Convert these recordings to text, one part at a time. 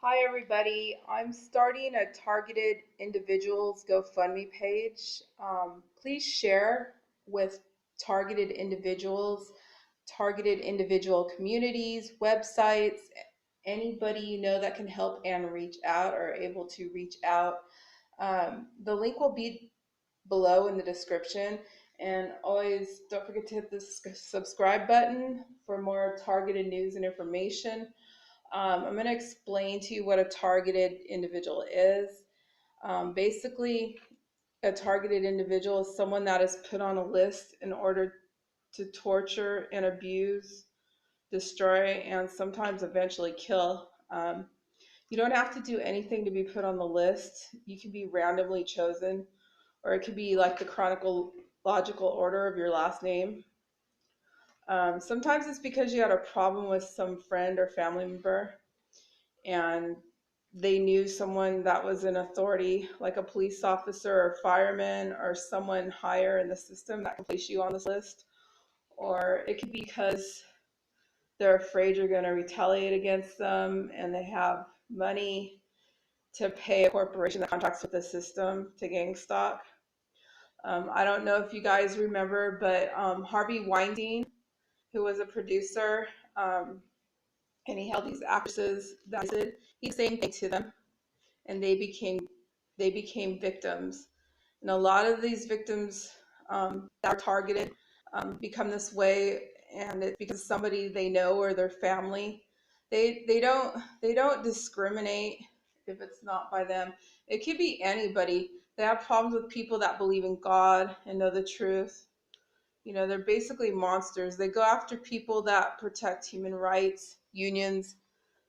Hi everybody, I'm starting a targeted individuals GoFundMe page. Please share with targeted individuals, targeted individual communities, websites, anybody you know that can help and reach out or able to reach out. The link will be below in the description, and always don't forget to hit the subscribe button for more targeted news and information. I'm going to explain to you what a targeted individual is. Basically, a targeted individual is someone that is put on a list in order to torture and abuse, destroy, and sometimes eventually kill. You don't have to do anything to be put on the list. You can be randomly chosen, or it could be like the chronological order of your last name. Sometimes it's because you had a problem with some friend or family member and they knew someone that was in authority, like a police officer or fireman or someone higher in the system that can place you on this list. Or it could be because they're afraid you're going to retaliate against them and they have money to pay a corporation that contracts with the system to gang stalk. I don't know if you guys remember, but Harvey Weinstein, who was a producer, and he held these actresses that did, he's saying thing to them, and they became victims. And a lot of these victims that are targeted become this way, and it's because somebody they know or their family. They don't discriminate if it's not by them. It could be anybody. They have problems with people that believe in God and know the truth. They're basically monsters. They go after people that protect human rights, unions,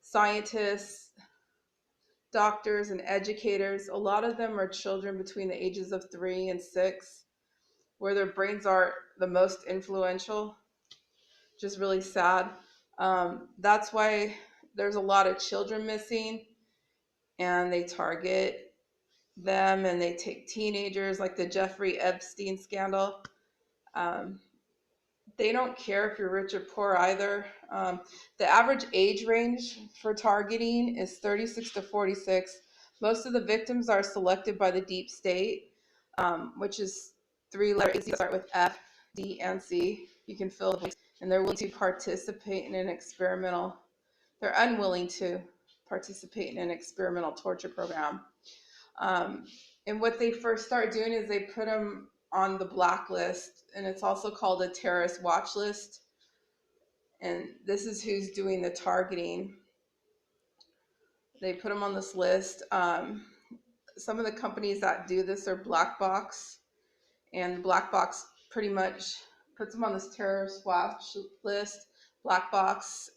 scientists, doctors, and educators. A lot of them are children between the ages of 3 and 6, where their brains are the most influential, which is really sad. That's why there's a lot of children missing, and they target them and they take teenagers, like the Jeffrey Epstein scandal. Um, they don't care if you're rich or poor either. The average age range for targeting is 36 to 46. Most of the victims are selected by the deep state, which is three-letter agencies that start with F, D, and C. You can fill the, and they're willing to participate in an experimental. They're unwilling to participate in an experimental torture program. Um, and what they first start doing is they put them on the blacklist, and it's also called a terrorist watch list. And this is who's doing the targeting. They put them on this list. Some of the companies that do this are Black Box, and Black Box pretty much puts them on this terrorist watch list. Black Box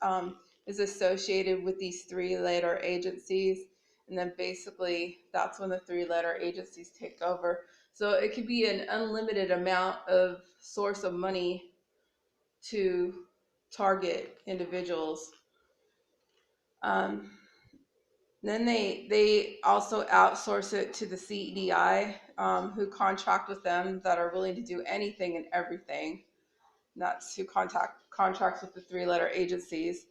is associated with these three-letter agencies, and then basically that's when the three-letter agencies take over. So it could be an unlimited amount of source of money to target individuals. Um, Then they also outsource it to the CEDI, who contract with them, that are willing to do anything and everything. And that's who contracts with the three-letter agencies.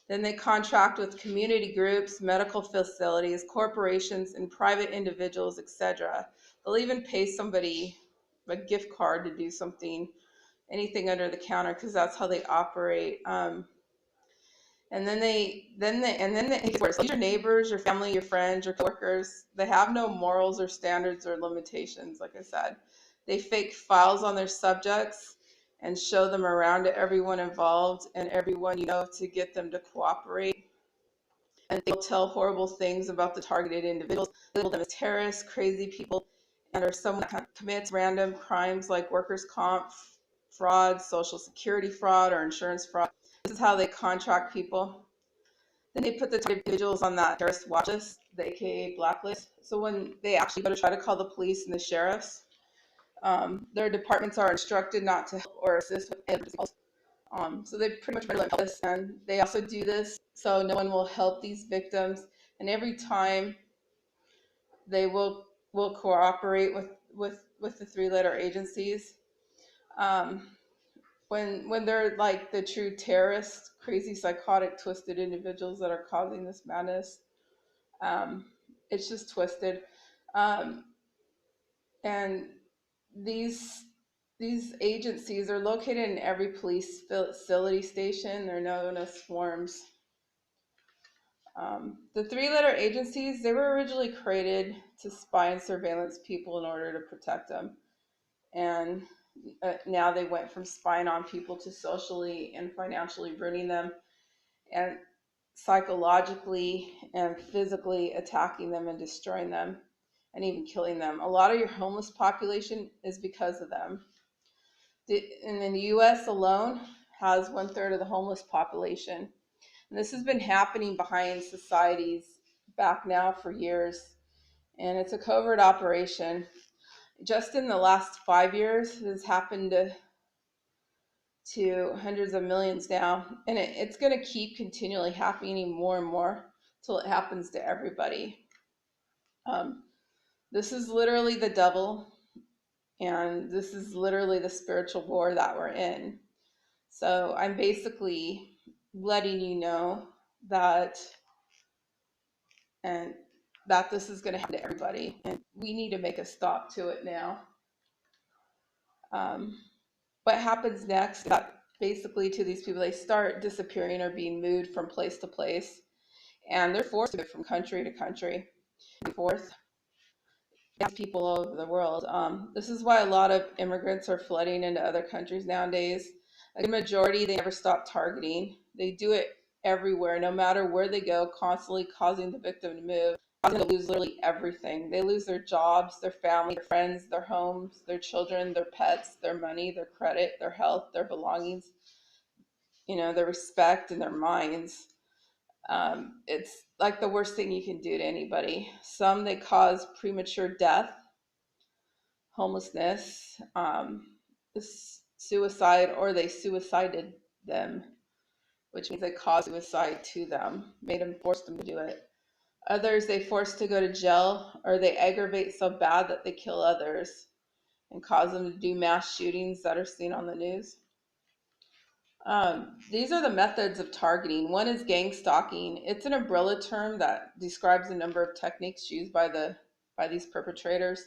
Then they contract with community groups, medical facilities, corporations, and private individuals, etc. They'll even pay somebody a gift card to do something, anything under the counter, because that's how they operate. And then it gets worse. These are neighbors, your family, your friends, your coworkers. They have no morals or standards or limitations. Like I said, they fake files on their subjects and show them around to everyone involved and everyone to get them to cooperate. And they'll tell horrible things about the targeted individuals, label them as terrorists, crazy people, and or someone that commits random crimes like workers' comp fraud, social security fraud, or insurance fraud. This is how they contract people. Then they put the individuals on that terrorist watch list, the AKA blacklist. So when they actually go to try to call the police and the sheriffs, their departments are instructed not to help or assist with any calls. So they pretty much read this, and they also do this so no one will help these victims. And every time they will cooperate with the three-letter agencies. Um, when they're like the true terrorists, crazy, psychotic, twisted individuals that are causing this madness. Um, it's just twisted. Um, and these these agencies are located in every police facility station. They're known as swarms. The three-letter agencies, they were originally created to spy and surveillance people in order to protect them. And now they went from spying on people to socially and financially ruining them, and psychologically and physically attacking them and destroying them and even killing them. A lot of your homeless population is because of them. And in the US alone has 1/3 of the homeless population. And this has been happening behind societies back now for years. And it's a covert operation. Just in the last 5 years, it has happened to hundreds of millions now. And it's going to keep continually happening more and more till it happens to everybody. Um, this is literally the devil, and this is literally the spiritual war that we're in. So I'm basically letting you know that and that this is going to happen to everybody, and we need to make a stop to it now. Um, what happens next is that basically to these people, they start disappearing or being moved from place to place, and they're forced to move from country to country, forth people all over the world. This is why a lot of immigrants are flooding into other countries nowadays. Like a majority, they never stop targeting. They do it everywhere, no matter where they go, constantly causing the victim to move, causing them to lose literally everything. They lose their jobs, their family, their friends, their homes, their children, their pets, their money, their credit, their health, their belongings, their respect and their minds. It's like the worst thing you can do to anybody. Some, they cause premature death, homelessness, suicide, or they suicided them, which means they caused suicide to them, made them, forced them to do it. Others, they forced to go to jail, or they aggravate so bad that they kill others and cause them to do mass shootings that are seen on the news. These are the methods of targeting. One is gang stalking. It's an umbrella term that describes a number of techniques used by these perpetrators.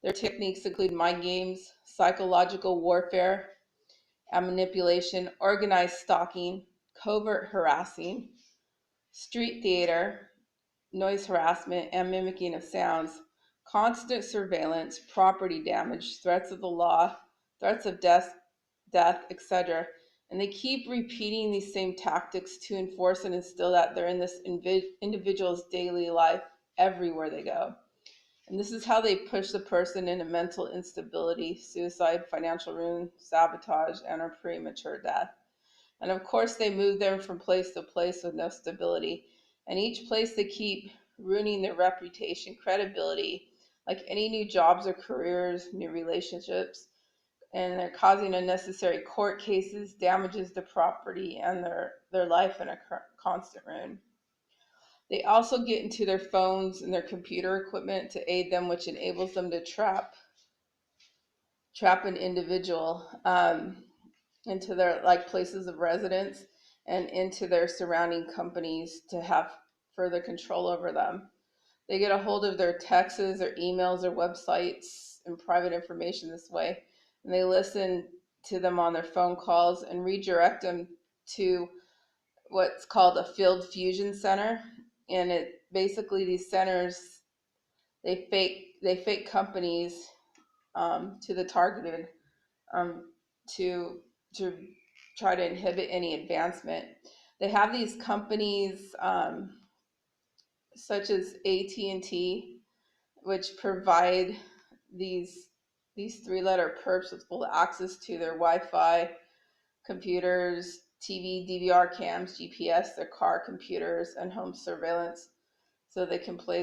Their techniques include mind games, psychological warfare and manipulation, organized stalking, covert harassing, street theater, noise harassment, and mimicking of sounds, constant surveillance, property damage, threats of the law, threats of death, etc. And they keep repeating these same tactics to enforce and instill that they're in this individual's daily life everywhere they go. And this is how they push the person into mental instability, suicide, financial ruin, sabotage, and or premature death. And of course, they move them from place to place with no stability. And each place they keep ruining their reputation, credibility, like any new jobs or careers, new relationships, and they're causing unnecessary court cases, damages to property and their life in a constant ruin. They also get into their phones and their computer equipment to aid them, which enables them to trap an individual into their places of residence and into their surrounding companies to have further control over them. They get a hold of their texts, their emails, their websites, and private information this way, and they listen to them on their phone calls and redirect them to what's called a field fusion center. And it basically, these centers, they fake companies to the targeted, um, to to try to inhibit any advancement. They have these companies, such as AT&T, which provide these these three-letter perps with full access to their Wi-Fi, computers, TV, DVR cams, GPS, their car computers, and home surveillance, so they can play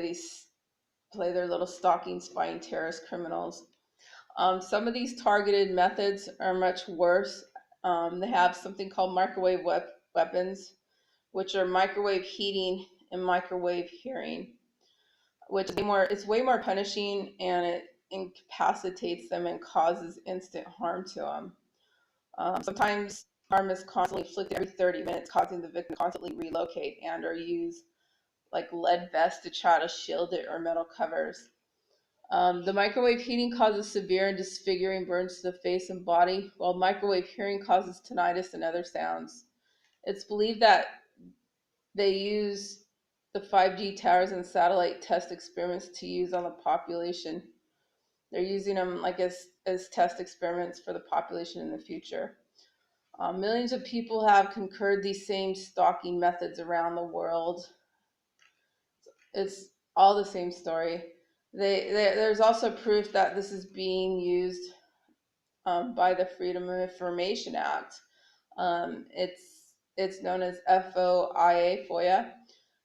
their little stalking, spying terrorist criminals. Some of these targeted methods are much worse. They have something called microwave weapons, which are microwave heating and microwave hearing, which is it's way more punishing, and it incapacitates them and causes instant harm to them. Sometimes harm is constantly inflicted every 30 minutes, causing the victim to constantly relocate and or use like lead vests to try to shield it or metal covers. The microwave heating causes severe and disfiguring burns to the face and body, while microwave hearing causes tinnitus and other sounds. It's believed that they use the 5G towers and satellite test experiments to use on the population. They're using them like as test experiments for the population in the future. Millions of people have concurred these same stalking methods around the world. It's all the same story. There's also proof that this is being used by the Freedom of Information Act. It's known as FOIA,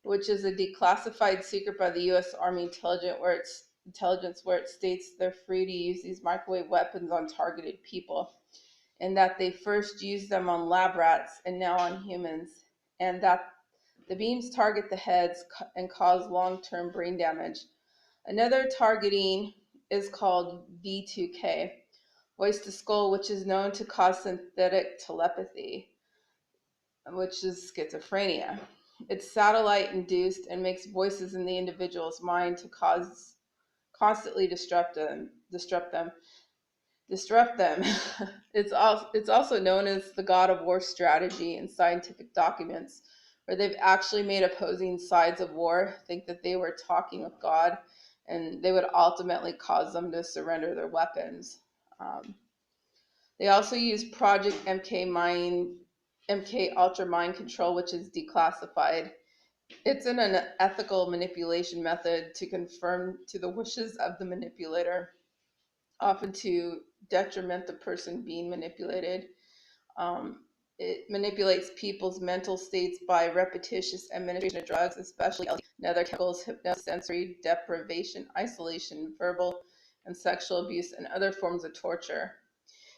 which is a declassified secret by the U.S. Army intelligence where it states they're free to use these microwave weapons on targeted people, and that they first used them on lab rats and now on humans, and that the beams target the heads and cause long-term brain damage. Another targeting is called V2K, voice to skull, which is known to cause synthetic telepathy, which is schizophrenia. It's satellite induced and makes voices in the individual's mind to constantly disrupt them. It's also known as the God of War strategy in scientific documents, where they've actually made opposing sides of war think that they were talking with God, and they would ultimately cause them to surrender their weapons. They also use Project MK Ultra Mind Control, which is declassified. It's an ethical manipulation method to conform to the wishes of the manipulator, often to detriment the person being manipulated. It manipulates people's mental states by repetitious administration of drugs, especially LSD and other chemicals, hypnosis, sensory deprivation, isolation, verbal and sexual abuse, and other forms of torture.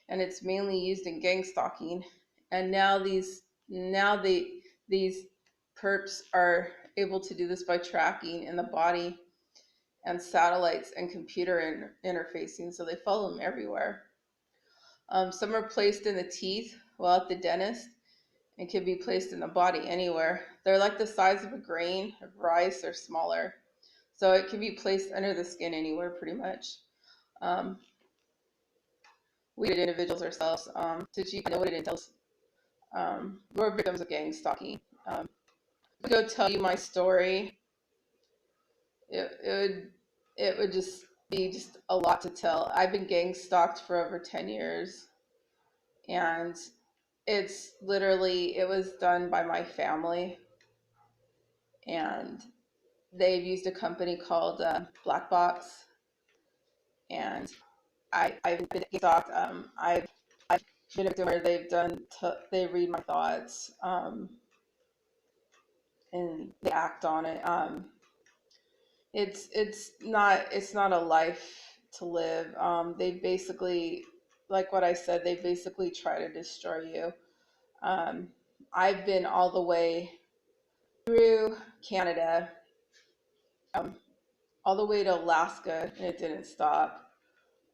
And it's mainly used in gang stalking. And these perps are able to do this by tracking in the body and satellites and computer interfacing, so they follow them everywhere. Some are placed in the teeth while at the dentist and can be placed in the body anywhere. They're like the size of a grain of rice or smaller, so it can be placed under the skin anywhere pretty much. We did individuals ourselves, since you know what it entails. We're victims of gang stalking. To go tell you my story, it would just be just a lot to tell. I've been gang stalked for over 10 years, and it was done by my family, and they've used a company called Black Box, and I've been stalked. I've been a victim where they read my thoughts, and they act on it. It's not a life to live. They basically, like what I said, they basically try to destroy you. Um, I've been all the way through Canada, um, all the way to Alaska, and it didn't stop.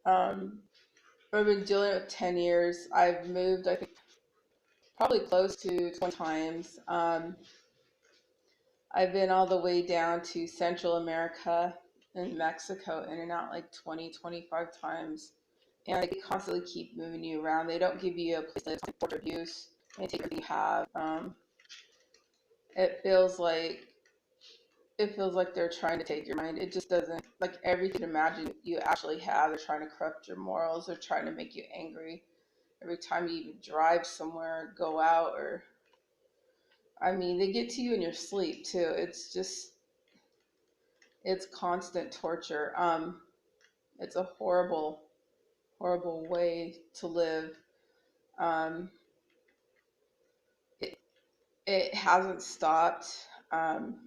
Um, I've been dealing with 10 years. I've moved, I think, probably close to 20 times. I've been all the way down to Central America and Mexico, in and out like 20, 25 times. And they constantly keep moving you around. They don't give you a place to live, for abuse. They take everything you have. It feels like they're trying to take your mind. It just doesn't, like everything imagine you actually have. They're trying to corrupt your morals. They're trying to make you angry. Every time you even drive somewhere, go out, or I mean, they get to you in your sleep too. It's constant torture. It's a horrible, horrible way to live. Um, it it hasn't stopped. Um,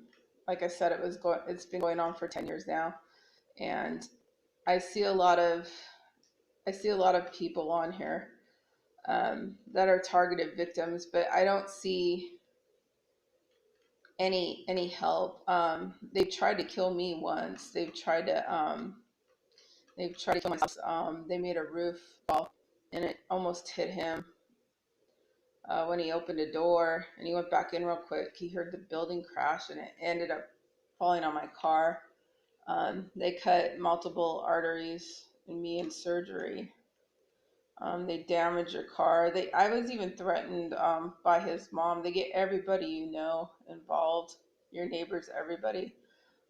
like I said, it's been going on for 10 years now, and I see a lot of people on here that are targeted victims, but I don't see any help. They've tried to kill me once. They've tried to kill my house. They made a roof fall, and it almost hit him when he opened a door, and he went back in real quick. He heard the building crash, and it ended up falling on my car. They cut multiple arteries in me in surgery. They damaged your car. I was even threatened by his mom. They get everybody you know involved, your neighbors, everybody.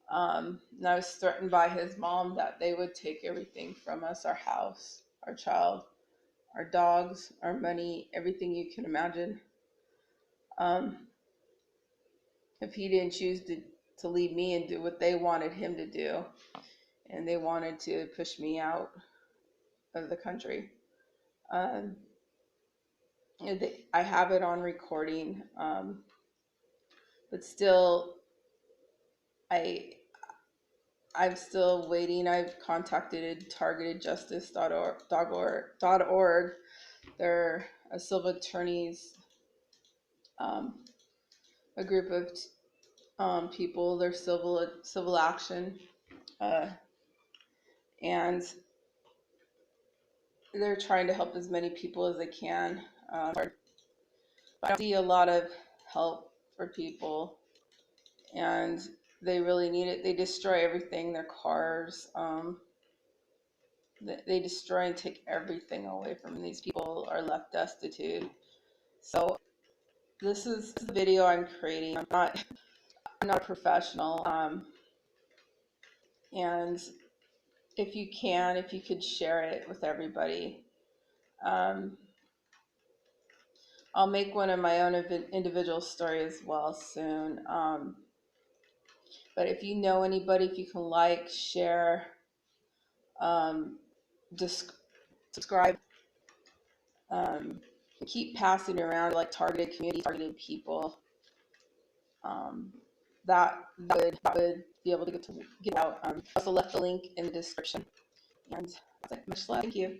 And I was threatened by his mom that they would take everything from us, our house, our child, our dogs, our money, everything you can imagine. Um, if he didn't choose to leave me and do what they wanted him to do, and they wanted to push me out of the country. Um, I have it on recording, but still, I I'm still waiting. I've contacted targetedjustice.org. They're a civil attorneys, um, a group of people. They're civil action, uh, and they're trying to help as many people as they can. I see a lot of help for people, and they really need it. They destroy everything, their cars. They destroy and take everything away from them. These people are left destitute. So this is the video I'm creating. I'm not a professional. And if you could share it with everybody. Um, I'll make one of my own individual story as well soon. But if you know anybody, if you can like, share, just subscribe, keep passing it around, like targeted communities, targeted people. That would be able to get out. I also left the link in the description. And much love. Thank you.